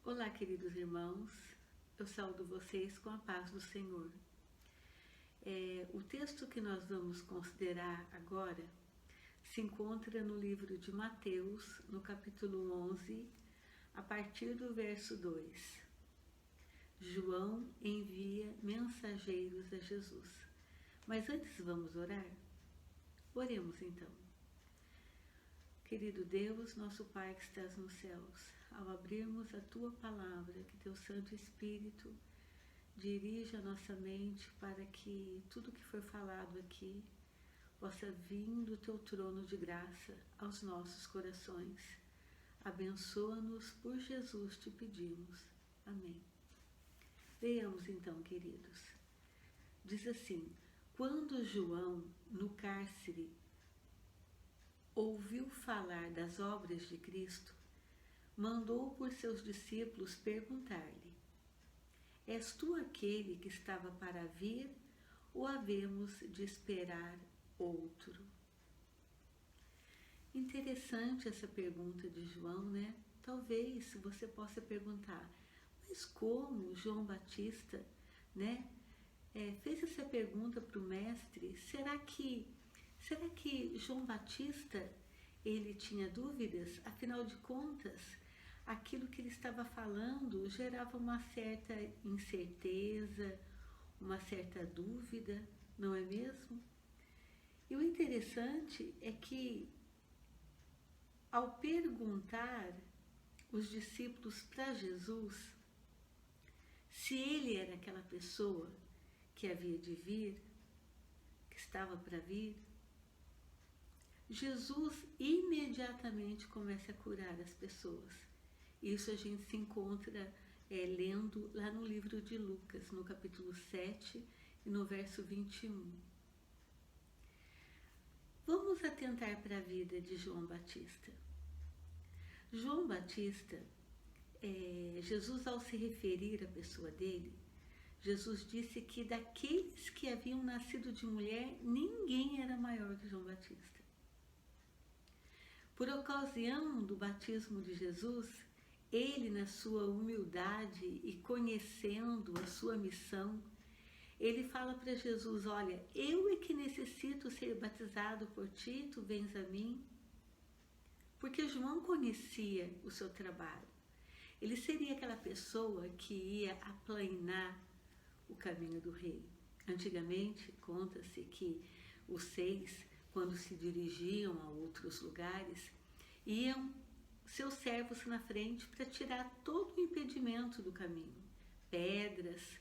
Olá, queridos irmãos, eu saúdo vocês com a paz do Senhor. O texto que nós vamos considerar agora se encontra no livro de Mateus, no capítulo 11, a partir do verso 2. João envia mensageiros a Jesus. Mas antes vamos orar? Oremos então. Querido Deus, nosso Pai que estás nos céus, ao abrirmos a Tua Palavra, que Teu Santo Espírito dirija a nossa mente para que tudo que for falado aqui possa vir do Teu trono de graça aos nossos corações. Abençoa-nos, por Jesus te pedimos. Amém. Leamos então, queridos. Diz assim: quando João, no cárcere, ouviu falar das obras de Cristo, mandou por seus discípulos perguntar-lhe: és tu aquele que estava para vir, ou havemos de esperar outro? Interessante essa pergunta de João, né? Talvez você possa perguntar, mas como João Batista, né, fez essa pergunta para o mestre? Será que João Batista, ele tinha dúvidas? Afinal de contas, aquilo que ele estava falando gerava uma certa incerteza, uma certa dúvida, não é mesmo? E o interessante é que, ao perguntar os discípulos para Jesus se ele era aquela pessoa que havia de vir, que estava para vir, Jesus imediatamente começa a curar as pessoas. Isso a gente se encontra lendo lá no livro de Lucas, no capítulo 7 e no verso 21. Vamos atentar para a vida de João Batista. João Batista, Jesus, ao se referir à pessoa dele, Jesus disse que daqueles que haviam nascido de mulher, ninguém era maior que João Batista. Por ocasião do batismo de Jesus, ele, na sua humildade e conhecendo a sua missão, ele fala para Jesus: olha, eu é que necessito ser batizado por ti, tu vens a mim. Porque João conhecia o seu trabalho. Ele seria aquela pessoa que ia aplainar o caminho do rei. Antigamente, conta-se que os 6, quando se dirigiam a outros lugares, iam seus servos na frente para tirar todo o impedimento do caminho. Pedras,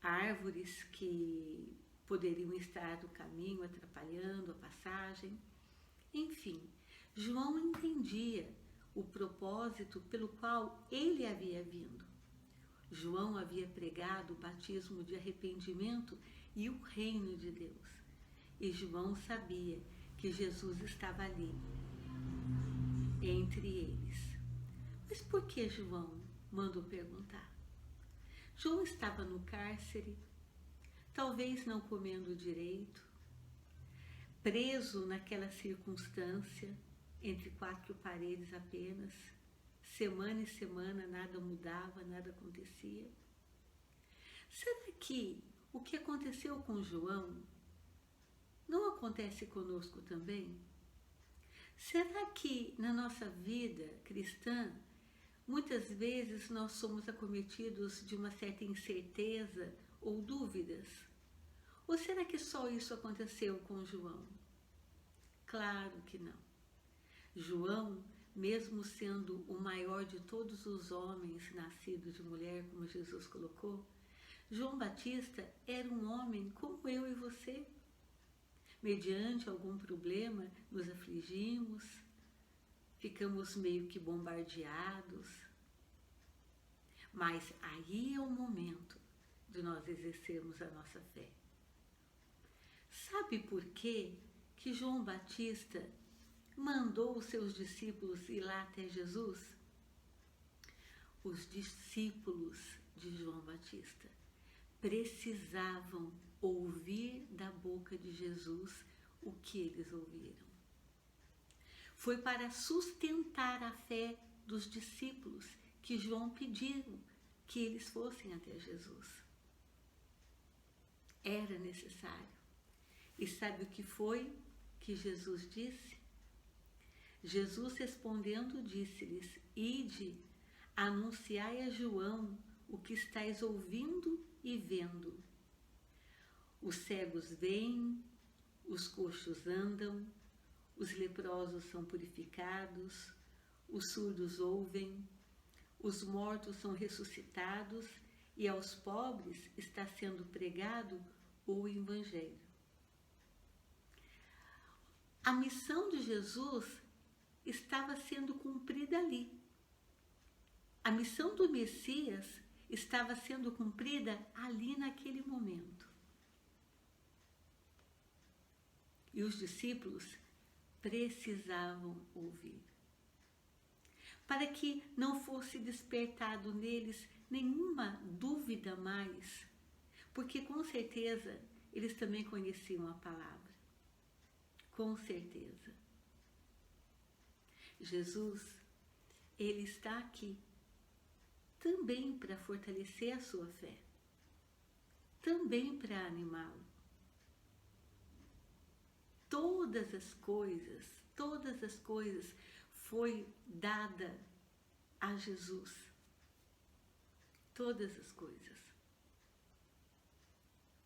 árvores que poderiam estar no caminho, atrapalhando a passagem. Enfim, João entendia o propósito pelo qual ele havia vindo. João havia pregado o batismo de arrependimento e o reino de Deus. E João sabia que Jesus estava ali, entre eles. Mas por que João mandou perguntar? João estava no cárcere, talvez não comendo direito, preso naquela circunstância, entre 4 paredes apenas, semana em semana nada mudava, nada acontecia. Será que o que aconteceu com João não acontece conosco também? Será que na nossa vida cristã, muitas vezes nós somos acometidos de uma certa incerteza ou dúvidas? Ou será que só isso aconteceu com João? Claro que não. João, mesmo sendo o maior de todos os homens nascidos de mulher, como Jesus colocou, João Batista era um homem como eu e você. Mediante algum problema, nos afligimos, ficamos meio que bombardeados. Mas aí é o momento de nós exercermos a nossa fé. Sabe por quê que João Batista mandou os seus discípulos ir lá até Jesus? Os discípulos de João Batista precisavam ouvir da boca de Jesus o que eles ouviram. Foi para sustentar a fé dos discípulos que João pediu que eles fossem até Jesus. Era necessário. E sabe o que foi que Jesus disse? Jesus respondendo disse-lhes: Ide, anunciai a João o que estáis ouvindo e vendo. Os cegos veem, os coxos andam, os leprosos são purificados, os surdos ouvem, os mortos são ressuscitados e aos pobres está sendo pregado o Evangelho. A missão de Jesus estava sendo cumprida ali. A missão do Messias estava sendo cumprida ali naquele momento. E os discípulos precisavam ouvir, para que não fosse despertado neles nenhuma dúvida mais, porque com certeza eles também conheciam a palavra. Com certeza. Jesus, ele está aqui também para fortalecer a sua fé, também para animá-lo. Todas as coisas foi dada a Jesus. Todas as coisas.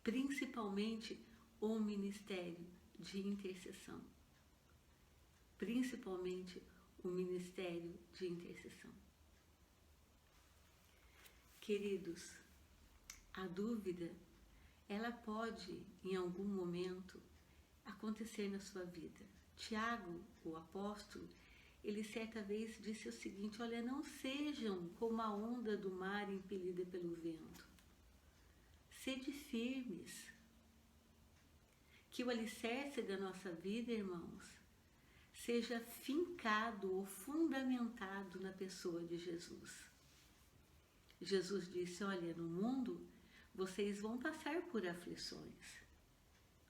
Principalmente o ministério de intercessão. Principalmente o ministério de intercessão. Queridos, a dúvida, ela pode, em algum momento, acontecer na sua vida. Tiago, o apóstolo, ele certa vez disse o seguinte: olha, não sejam como a onda do mar impelida pelo vento. Sede firmes. Que o alicerce da nossa vida, irmãos, seja fincado ou fundamentado na pessoa de Jesus. Jesus disse: olha, no mundo vocês vão passar por aflições.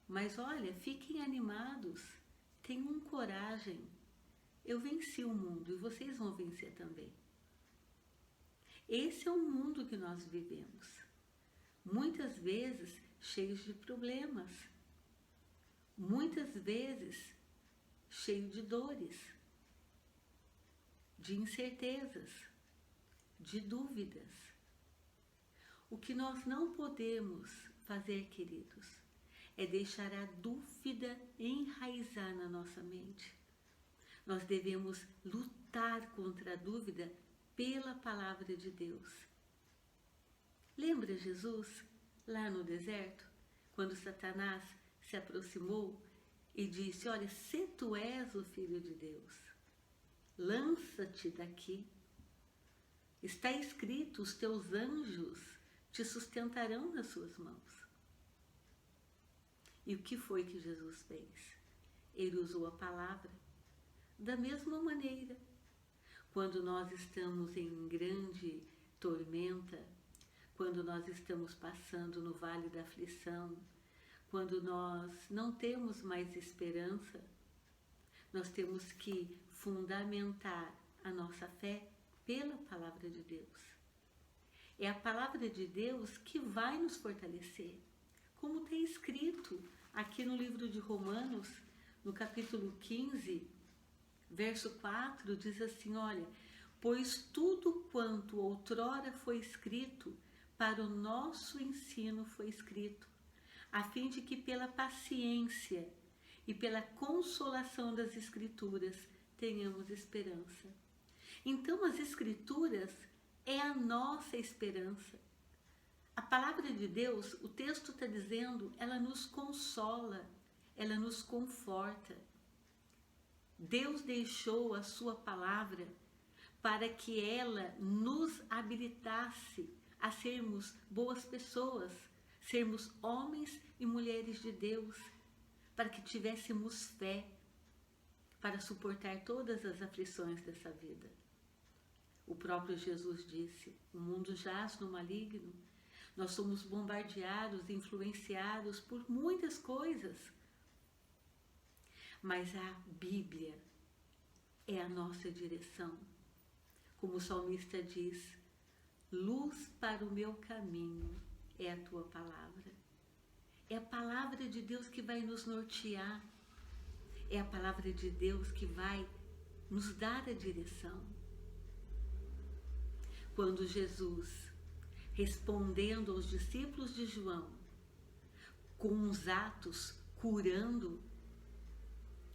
Mas olha, fiquem animados, tenham coragem. Eu venci o mundo e vocês vão vencer também. Esse é o mundo que nós vivemos. Muitas vezes cheios de problemas. Muitas vezes cheio de dores, de incertezas, de dúvidas. O que nós não podemos fazer, queridos, é deixar a dúvida enraizar na nossa mente. Nós devemos lutar contra a dúvida pela palavra de Deus. Lembra Jesus, lá no deserto, quando Satanás se aproximou e disse: olha, se tu és o Filho de Deus, lança-te daqui. Está escrito, os teus anjos te sustentarão nas suas mãos. E o que foi que Jesus fez? Ele usou a palavra. Da mesma maneira, quando nós estamos em grande tormenta, quando nós estamos passando no vale da aflição, quando nós não temos mais esperança, nós temos que fundamentar a nossa fé pela palavra de Deus. É a palavra de Deus que vai nos fortalecer. Como tem escrito aqui no livro de Romanos, no capítulo 15, verso 4, diz assim: olha, pois tudo quanto outrora foi escrito, para o nosso ensino foi escrito, a fim de que pela paciência e pela consolação das Escrituras tenhamos esperança. Então as Escrituras é a nossa esperança. A palavra de Deus, o texto está dizendo, ela nos consola, ela nos conforta. Deus deixou a sua palavra para que ela nos habilitasse a sermos boas pessoas, sermos homens e mulheres de Deus, para que tivéssemos fé para suportar todas as aflições dessa vida. O próprio Jesus disse: o mundo jaz no maligno, nós somos bombardeados, influenciados por muitas coisas, mas a Bíblia é a nossa direção. Como o salmista diz, luz para o meu caminho é a tua palavra. É a palavra de Deus que vai nos nortear. É a palavra de Deus que vai nos dar a direção. Quando Jesus, respondendo aos discípulos de João, com os atos, curando,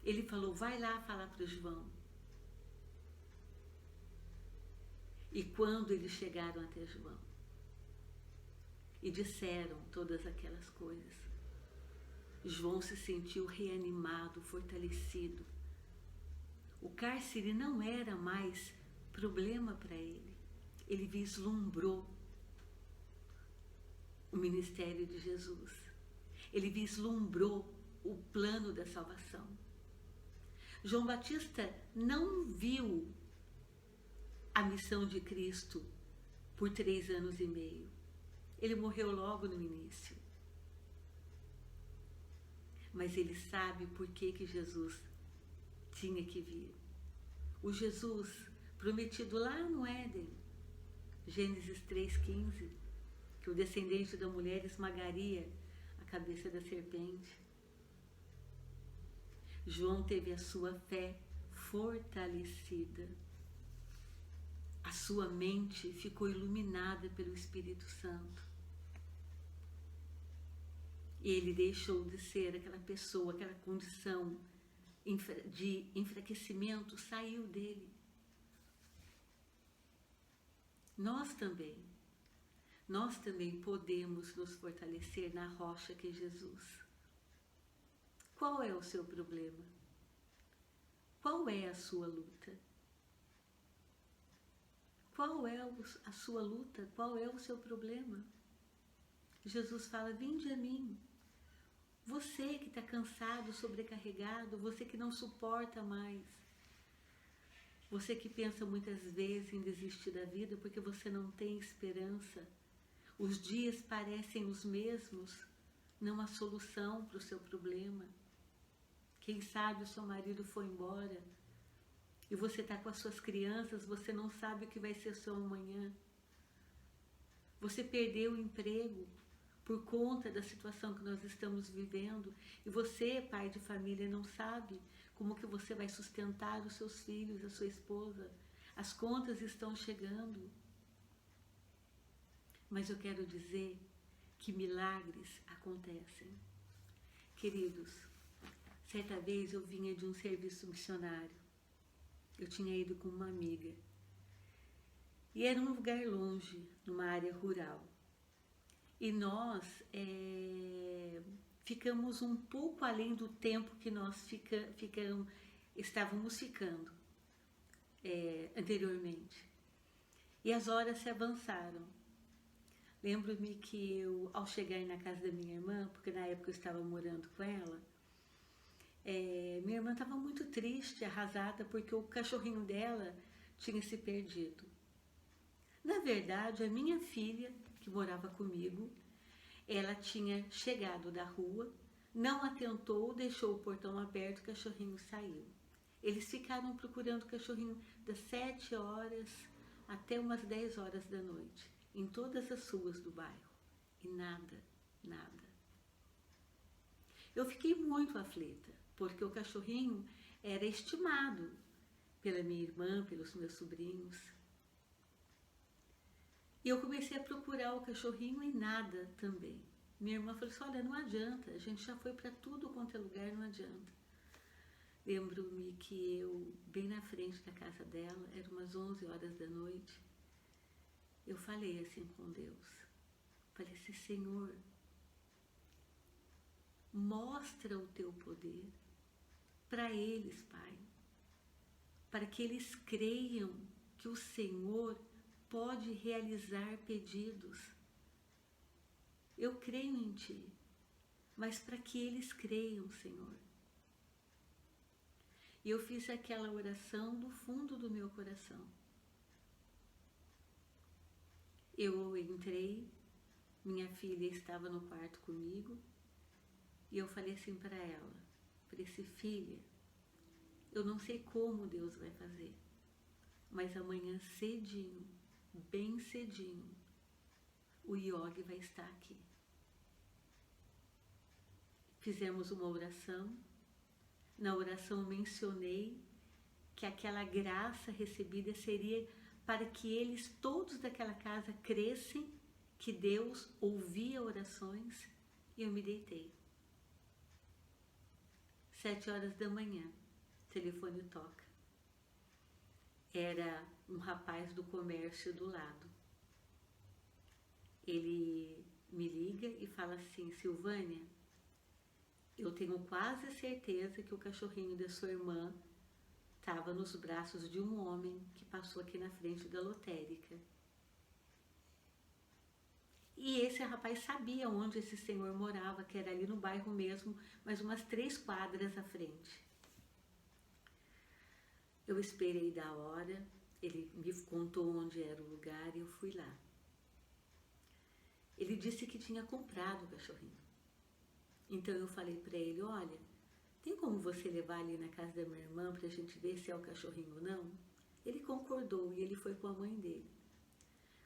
ele falou, vai lá falar para o João. E quando eles chegaram até João e disseram todas aquelas coisas, João se sentiu reanimado, fortalecido. O cárcere não era mais problema para ele. Ele vislumbrou o ministério de Jesus. Ele vislumbrou o plano da salvação. João Batista não viu a missão de Cristo por 3 anos e meio. Ele morreu logo no início. Mas ele sabe por que Jesus tinha que vir. O Jesus prometido lá no Éden, Gênesis 3,15, que o descendente da mulher esmagaria a cabeça da serpente. João teve a sua fé fortalecida. A sua mente ficou iluminada pelo Espírito Santo. E ele deixou de ser aquela pessoa, aquela condição de enfraquecimento, saiu dele. Nós também podemos nos fortalecer na rocha que é Jesus. Qual é o seu problema? Qual é a sua luta? Qual é a sua luta? Qual é o seu problema? Jesus fala, vinde a mim. Você que está cansado, sobrecarregado, você que não suporta mais. Você que pensa muitas vezes em desistir da vida porque você não tem esperança. Os dias parecem os mesmos, não há solução para o seu problema. Quem sabe o seu marido foi embora e você está com as suas crianças, você não sabe o que vai ser o seu amanhã. Você perdeu o emprego por conta da situação que nós estamos vivendo e você, pai de família, não sabe como que você vai sustentar os seus filhos, a sua esposa. As contas estão chegando. Mas eu quero dizer que milagres acontecem. Queridos, certa vez eu vinha de um serviço missionário. Eu tinha ido com uma amiga. E era um lugar longe, numa área rural. E nós ficamos um pouco além do tempo que nós estávamos ficando anteriormente. E as horas se avançaram. Lembro-me que eu, ao chegar na casa da minha irmã, porque na época eu estava morando com ela, minha irmã estava muito triste, arrasada, porque o cachorrinho dela tinha se perdido. Na verdade, a minha filha, que morava comigo, ela tinha chegado da rua, não atentou, deixou o portão aberto, o cachorrinho saiu. Eles ficaram procurando o cachorrinho das 7 horas até umas 10 horas da noite, em todas as ruas do bairro. E nada. Eu fiquei muito aflita, porque o cachorrinho era estimado pela minha irmã, pelos meus sobrinhos. E eu comecei a procurar o cachorrinho e nada também. Minha irmã falou assim, olha, não adianta, a gente já foi para tudo quanto é lugar, não adianta. Lembro-me que eu, bem na frente da casa dela, eram umas 11 horas da noite, eu falei assim com Deus, falei assim, Senhor, mostra o teu poder para eles, Pai, para que eles creiam que o Senhor pode realizar pedidos. Eu creio em Ti, mas para que eles creiam, Senhor. E eu fiz aquela oração do fundo do meu coração. Eu entrei, minha filha estava no quarto comigo, e eu falei assim para ela, falei assim, filha, eu não sei como Deus vai fazer, mas amanhã cedinho, bem cedinho, o Yogi vai estar aqui. Fizemos uma oração. Na oração mencionei que aquela graça recebida seria para que eles todos daquela casa crescem, que Deus ouvia orações, e eu me deitei. 7h da manhã, o telefone toca. Era um rapaz do comércio do lado. Ele me liga e fala assim: Silvânia, eu tenho quase certeza que o cachorrinho da sua irmã estava nos braços de um homem que passou aqui na frente da lotérica. E esse rapaz sabia onde esse senhor morava, que era ali no bairro mesmo, mas umas 3 quadras à frente. Eu esperei da hora, ele me contou onde era o lugar e eu fui lá. Ele disse que tinha comprado o cachorrinho. Então eu falei para ele: olha, tem como você levar ali na casa da minha irmã para a gente ver se é o cachorrinho ou não? Ele concordou e ele foi com a mãe dele.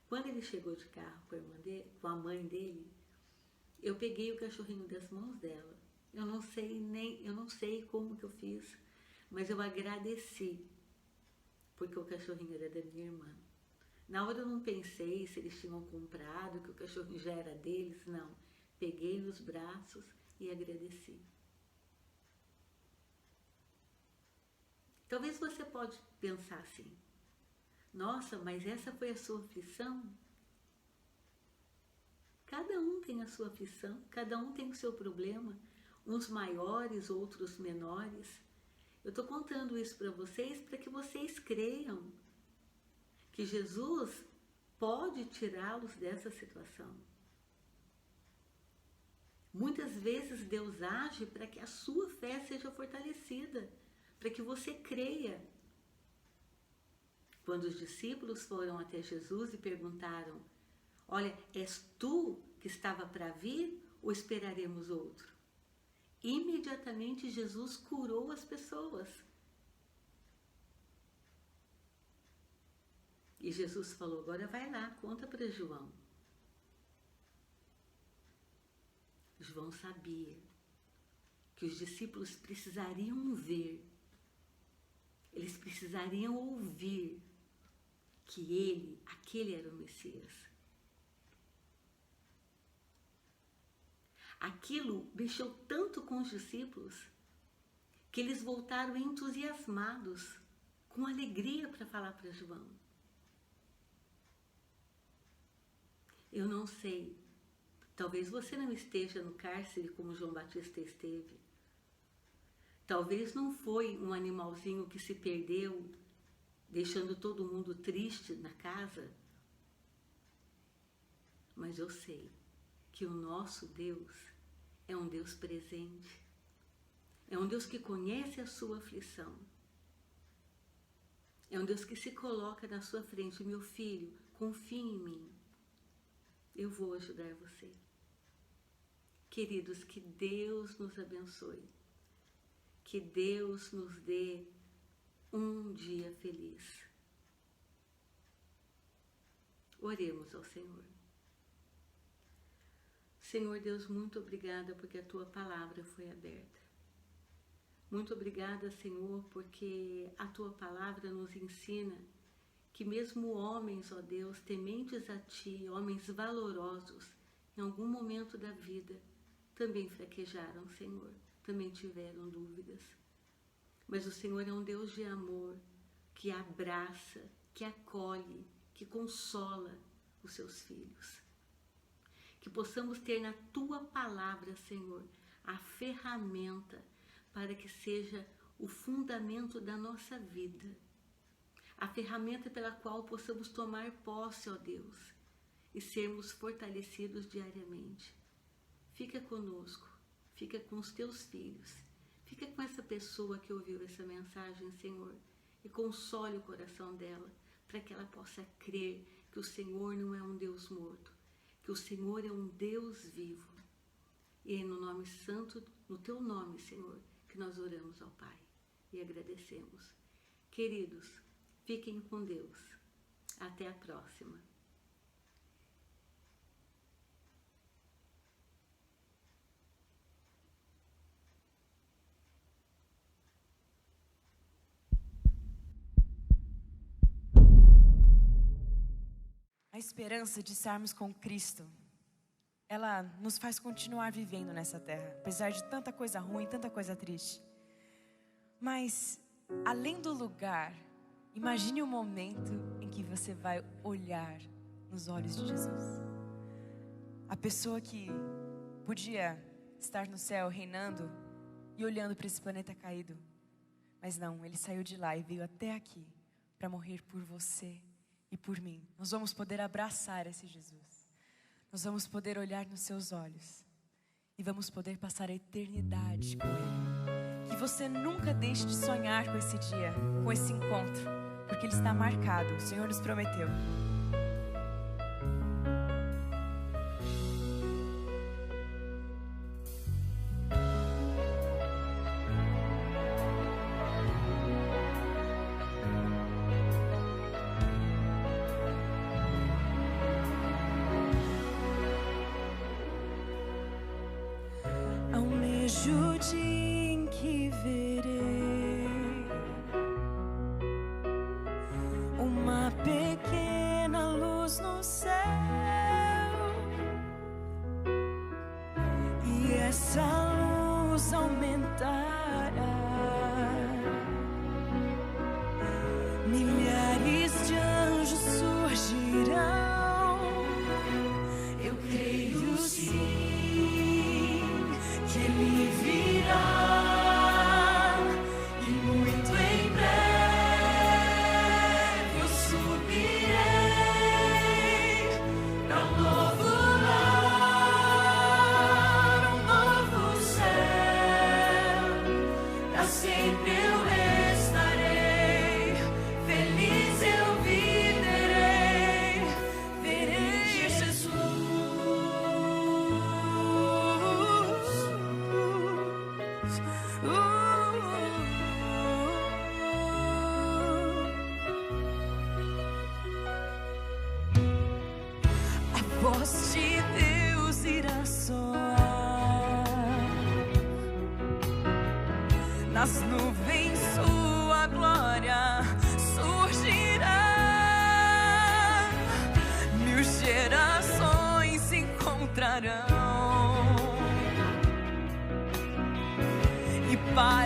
Quando ele chegou de carro com a mãe dele, eu peguei o cachorrinho das mãos dela. Eu não sei como que eu fiz, mas eu agradeci, porque o cachorrinho era da minha irmã. Na hora eu não pensei se eles tinham comprado, que o cachorrinho já era deles, não. Peguei nos braços e agradeci. Talvez você pode pensar assim: nossa, mas essa foi a sua aflição? Cada um tem a sua aflição, cada um tem o seu problema, uns maiores, outros menores. Eu estou contando isso para que vocês creiam que Jesus pode tirá-los dessa situação. Muitas vezes Deus age para que a sua fé seja fortalecida, para que você creia. Quando os discípulos foram até Jesus e perguntaram: olha, és tu que estava para vir ou esperaremos outro? Imediatamente Jesus curou as pessoas. E Jesus falou: agora vai lá, conta para João. João sabia que os discípulos precisariam ver, eles precisariam ouvir que aquele era o Messias. Aquilo mexeu tanto com os discípulos que eles voltaram entusiasmados, com alegria para falar para João. Eu não sei, talvez você não esteja no cárcere como João Batista esteve. Talvez não foi um animalzinho que se perdeu, deixando todo mundo triste na casa. Mas eu sei que o nosso Deus é um Deus presente. É um Deus que conhece a sua aflição. É um Deus que se coloca na sua frente: meu filho, confie em mim. Eu vou ajudar você. Queridos, que Deus nos abençoe. Que Deus nos dê um dia feliz. Oremos ao Senhor. Senhor Deus, muito obrigada porque a Tua palavra foi aberta. Muito obrigada, Senhor, porque a Tua palavra nos ensina que mesmo homens, ó Deus, tementes a Ti, homens valorosos, em algum momento da vida, também fraquejaram, Senhor, também tiveram dúvidas. Mas o Senhor é um Deus de amor, que abraça, que acolhe, que consola os seus filhos. Que possamos ter na Tua palavra, Senhor, a ferramenta para que seja o fundamento da nossa vida. A ferramenta pela qual possamos tomar posse, ó Deus, e sermos fortalecidos diariamente. Fica conosco, fica com os Teus filhos, fica com essa pessoa que ouviu essa mensagem, Senhor, e console o coração dela, para que ela possa crer que o Senhor não é um Deus morto, que o Senhor é um Deus vivo. E é no nome santo, no Teu nome, Senhor, que nós oramos ao Pai e agradecemos. Queridos, Fiquem com Deus. Até a próxima. A esperança de estarmos com Cristo, ela nos faz continuar vivendo nessa terra, apesar de tanta coisa ruim, tanta coisa triste. Mas, além do lugar, imagine o momento em que você vai olhar nos olhos de Jesus. A pessoa que podia estar no céu reinando e olhando para esse planeta caído. Mas não, Ele saiu de lá e veio até aqui para morrer por você e por mim. Nós vamos poder abraçar esse Jesus. Nós vamos poder olhar nos seus olhos e vamos poder passar a eternidade com Ele. Que você nunca deixe de sonhar com esse dia, com esse encontro, porque ele está marcado. O Senhor nos prometeu. Almejo o dia em que verei uma pequena luz no céu, e essa luz aumentará. Milhares de anjos surgirão. Eu creio sim que Ele virá, e muito em breve eu subirei para um novo lar, um novo céu. Para sempre eu estarei feliz, eu viverei, verei Jesus. A voz de Deus irá soar, nas nuvens sua glória surgirá. 1000 gerações se encontrarão, e para